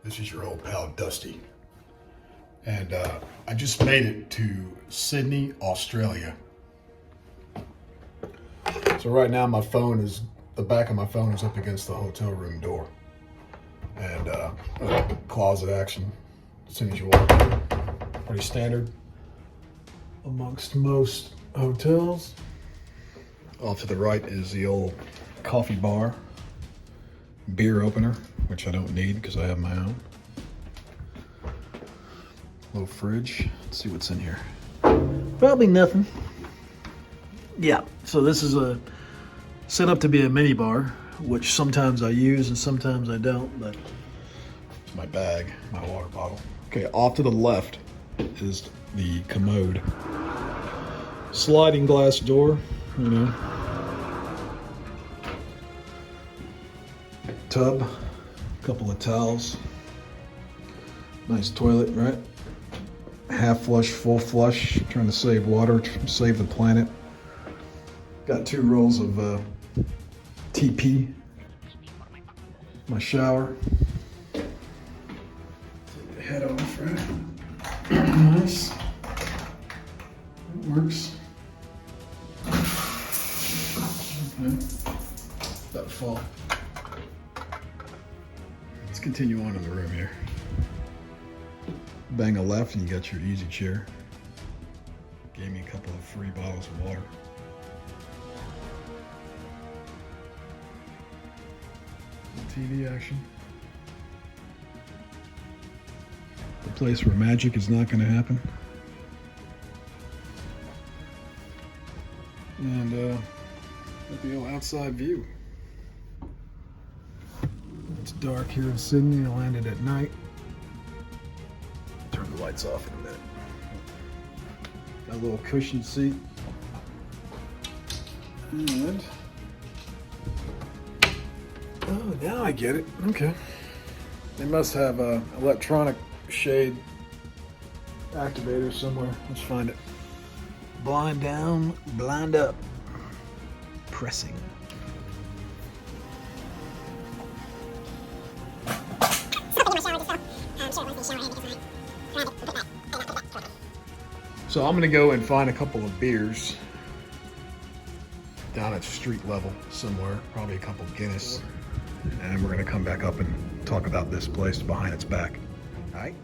This is your old pal Dusty. And I just made it to Sydney, Australia. So right now the back of my phone is up against the hotel room door. And closet action as soon as you walk in. Pretty standard amongst most hotels. Off to the right is the old coffee bar, beer opener, which I don't need because I have my own. Little fridge. Let's see what's in here. Probably nothing. Yeah, so this is set up to be a mini bar, which sometimes I use and sometimes I don't, but it's my bag, my water bottle. Okay, off to the left is the commode. Sliding glass door, you know. Tub, couple of towels. Nice toilet, right? Half flush, full flush, trying to save water, save the planet. Got 2 rolls of TP. My shower. Head off, right? Nice. It works. Okay. That'll fall. Let's continue on in the room here. Bang a left and you got your easy chair. Gave me a couple of free bottles of water. TV action. The place where magic is not going to happen. And the old outside view. It's dark here in Sydney. I landed at night. Turn the lights off in a minute. Got a little cushion seat. And oh, now I get it. Okay. They must have a electronic shade activator somewhere. Let's find it. blind down, blind up. Pressing. So I'm gonna go and find a couple of beers down at street level somewhere, probably a couple Guinness, and we're gonna come back up and talk about this place behind its back. All right?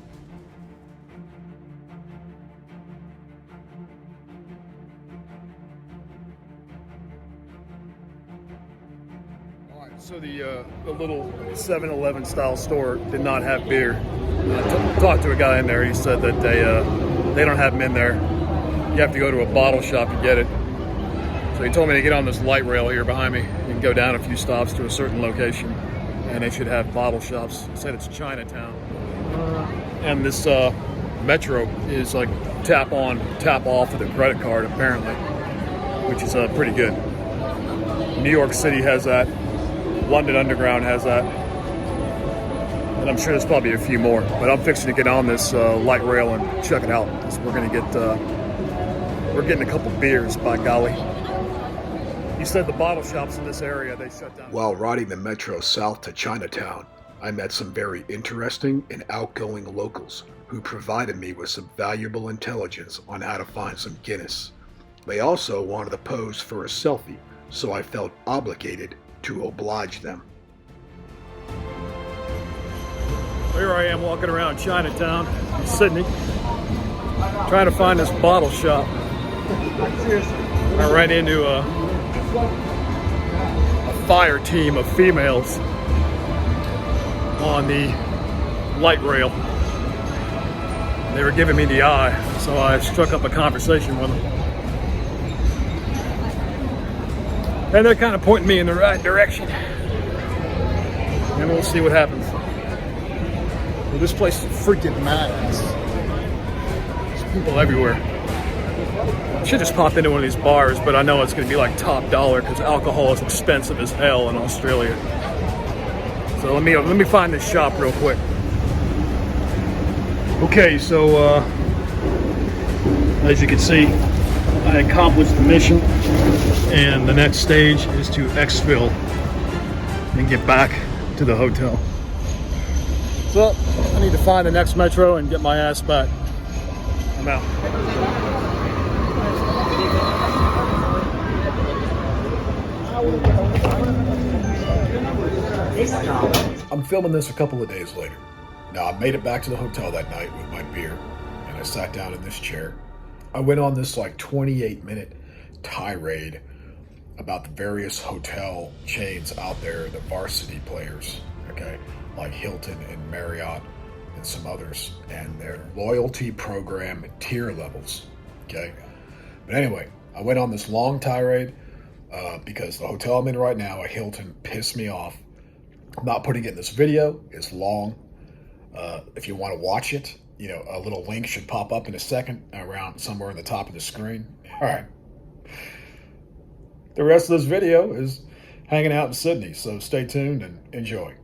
So the little 7-Eleven style store did not have beer. I talked to a guy in there. He said that they don't have them in there. You have to go to a bottle shop to get it. So he told me to get on this light rail here behind me and go down a few stops to a certain location, and they should have bottle shops. He said it's Chinatown, and this metro is like tap on, tap off with a credit card apparently, which is pretty good. New York City has that. London Underground has that, and I'm sure there's probably a few more, but I'm fixing to get on this light rail and check it out, because we're getting a couple beers, by golly. You said the bottle shops in this area, they shut down. While riding the metro south to Chinatown, I met some very interesting and outgoing locals who provided me with some valuable intelligence on how to find some Guinness. They also wanted to pose for a selfie, so I felt obligated to oblige them. Here I am walking around Chinatown in Sydney, trying to find this bottle shop. I ran into a fire team of females on the light rail. They were giving me the eye, so I struck up a conversation with them. And they're kind of pointing me in the right direction. And we'll see what happens. Well, this place is freaking mad. There's people everywhere. I should just pop into one of these bars, but I know it's going to be like top dollar because alcohol is expensive as hell in Australia. So let me find this shop real quick. Okay, so as you can see, I accomplished the mission, and the next stage is to exfil and get back to the hotel. So I need to find the next metro and get my ass back. I'm out. I'm filming this a couple of days later. Now, I made it back to the hotel that night with my beer, and I sat down in this chair. I went on this like 28-minute tirade about the various hotel chains out there, the varsity players, okay, like Hilton and Marriott and some others, and their loyalty program tier levels, okay? But anyway, I went on this long tirade because the hotel I'm in right now, a Hilton, pissed me off. I'm not putting it in this video. It's long. If you want to watch it, you know, a little link should pop up in a second around somewhere in the top of the screen. All right. The rest of this video is hanging out in Sydney, so stay tuned and enjoy.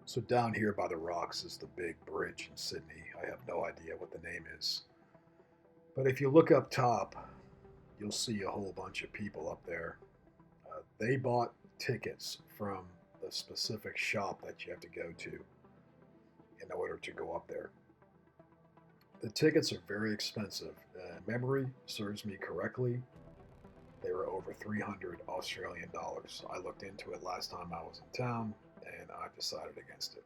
So down here by the rocks is the big bridge in Sydney. I have no idea what the name is. But if you look up top, you'll see a whole bunch of people up there. They bought tickets from the specific shop that you have to go to in order to go up there. The tickets are very expensive. Memory serves me correctly. They were over 300 Australian dollars. I looked into it last time I was in town, and I decided against it.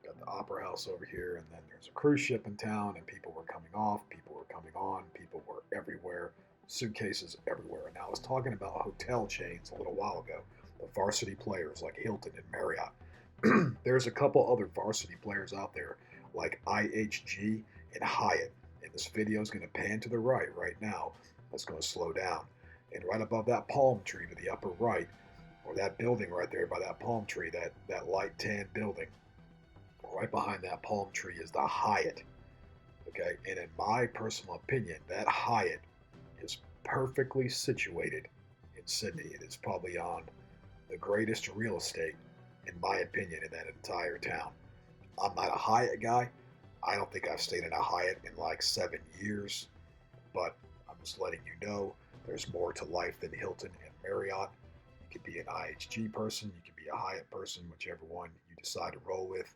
Got the Opera House over here, and then there's a cruise ship in town, and people were coming off, people were coming on, people were everywhere, suitcases everywhere. And I was talking about hotel chains a little while ago, the varsity players like Hilton and Marriott. There's a couple other varsity players out there like IHG and Hyatt. And this video is going to pan to the right now. That's going to slow down. And right above that palm tree to the upper right, or that building right there by that palm tree, that light tan building, right behind that palm tree is the Hyatt. Okay, and in my personal opinion, that Hyatt is perfectly situated in Sydney. It is probably on the greatest real estate, in my opinion, in that entire town. I'm not a Hyatt guy. I don't think I've stayed in a Hyatt in like 7 years, but I'm just letting you know there's more to life than Hilton and Marriott. You could be an IHG person, you could be a Hyatt person, whichever one you decide to roll with,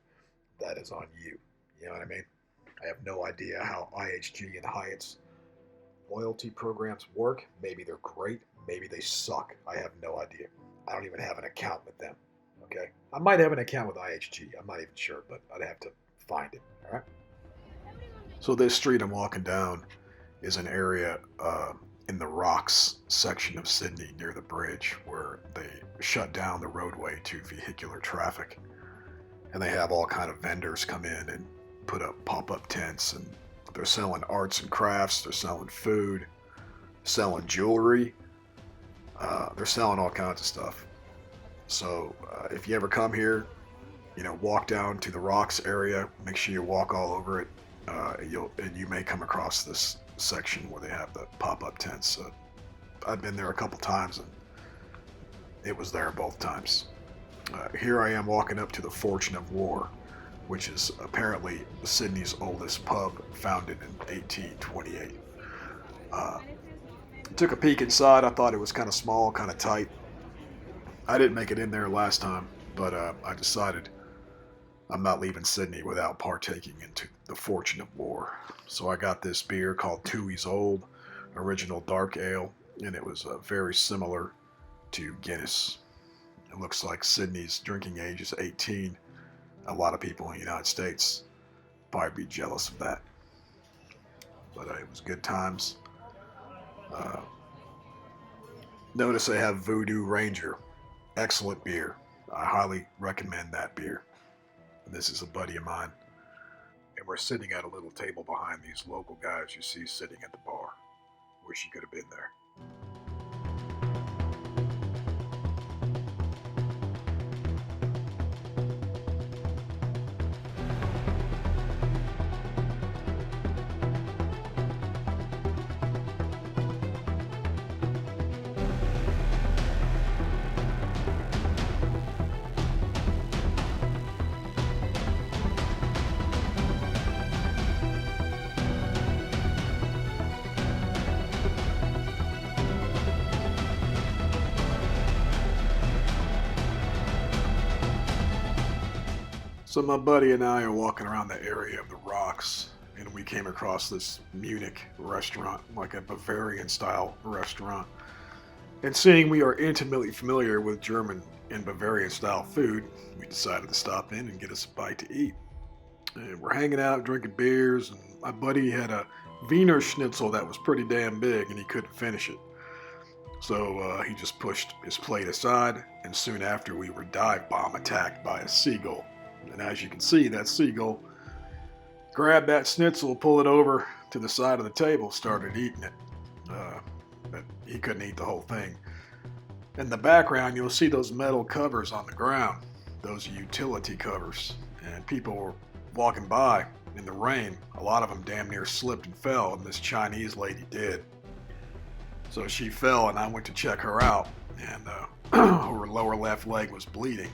that is on you. You know what I mean? I have no idea how IHG and Hyatt's loyalty programs work. Maybe they're great, maybe they suck. I have no idea. I don't even have an account with them, okay? I might have an account with IHG, I'm not even sure, but I'd have to find it, all right? So this street I'm walking down is an area in the Rocks section of Sydney near the bridge where they shut down the roadway to vehicular traffic. And they have all kind of vendors come in and put up pop-up tents, and they're selling arts and crafts, they're selling food, selling jewelry, they're selling all kinds of stuff. So if you ever come here, you know, walk down to the Rocks area, make sure you walk all over it, and you may come across this section where they have the pop-up tents. I've been there a couple times and it was there both times. Here I am walking up to the Fortune of War, which is apparently Sydney's oldest pub, founded in 1828. Took a peek inside. I thought it was kind of small, kind of tight. I didn't make it in there last time, but I decided I'm not leaving Sydney without partaking into the Fortune of War. So I got this beer called 2 Years Old, original dark ale, and it was very similar to Guinness. It looks like Sydney's drinking age is 18. A lot of people in the United States probably be jealous of that. But it was good times. Notice they have Voodoo Ranger. Excellent beer. I highly recommend that beer. And this is a buddy of mine. And we're sitting at a little table behind these local guys you see sitting at the bar. Wish you could have been there. So my buddy and I are walking around the area of the rocks, and we came across this Munich restaurant, like a Bavarian style restaurant. And seeing we are intimately familiar with German and Bavarian style food, we decided to stop in and get us a bite to eat. And we're hanging out, drinking beers, and my buddy had a Wiener Schnitzel that was pretty damn big, and he couldn't finish it. So he just pushed his plate aside, and soon after we were dive bomb attacked by a seagull. And as you can see, that seagull grabbed that schnitzel, pulled it over to the side of the table, started eating it. But he couldn't eat the whole thing. In the background, you'll see those metal covers on the ground, those utility covers. And people were walking by in the rain. A lot of them damn near slipped and fell, and this Chinese lady did. So she fell, and I went to check her out, and her lower left leg was bleeding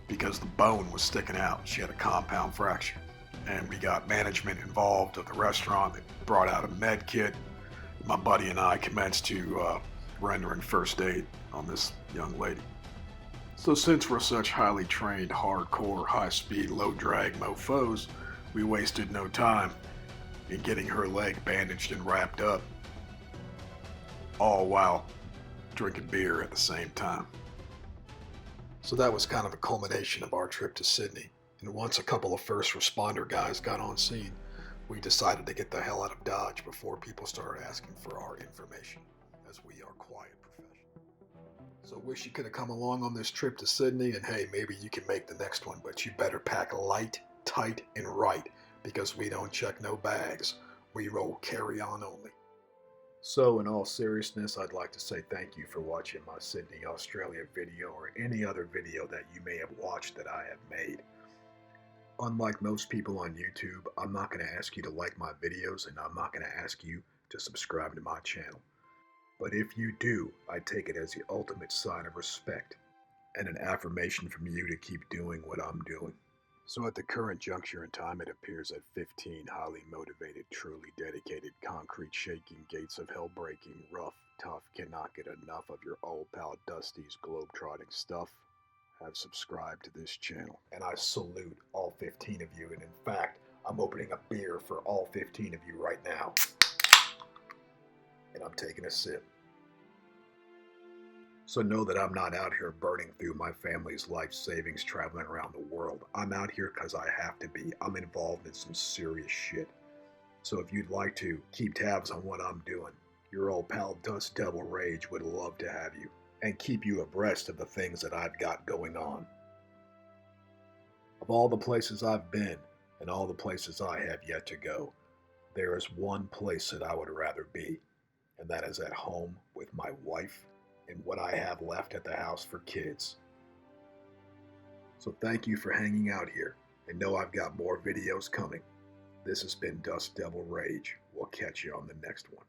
because the bone was sticking out. She had a compound fracture. And we got management involved of the restaurant. They brought out a med kit. My buddy and I commenced to rendering first aid on this young lady. So since we're such highly trained, hardcore, high-speed, low-drag mofos, we wasted no time in getting her leg bandaged and wrapped up, all while drinking beer at the same time. So that was kind of a culmination of our trip to Sydney. And once a couple of first responder guys got on scene, we decided to get the hell out of Dodge before people started asking for our information, as we are quiet professionals. So wish you could have come along on this trip to Sydney, and hey, maybe you can make the next one, but you better pack light, tight, and right, because we don't check no bags. We roll carry-on only. So in all seriousness, I'd like to say thank you for watching my Sydney, Australia video, or any other video that you may have watched that I have made. Unlike most people on YouTube, I'm not going to ask you to like my videos, and I'm not going to ask you to subscribe to my channel. But if you do, I take it as the ultimate sign of respect and an affirmation from you to keep doing what I'm doing. So at the current juncture in time, it appears that 15 highly motivated, truly dedicated, concrete-shaking, gates of hell breaking, rough, tough, cannot get enough of your old pal Dusty's globe-trotting stuff have subscribed to this channel. And I salute all 15 of you, and in fact, I'm opening a beer for all 15 of you right now. And I'm taking a sip. So know that I'm not out here burning through my family's life savings traveling around the world. I'm out here because I have to be. I'm involved in some serious shit. So if you'd like to keep tabs on what I'm doing, your old pal Dust Devil Rage would love to have you and keep you abreast of the things that I've got going on. Of all the places I've been and all the places I have yet to go, there is one place that I would rather be, and that is at home with my wife and what I have left at the house for kids. So thank you for hanging out here, and know I've got more videos coming. This has been Dust Devil Rage. We'll catch you on the next one.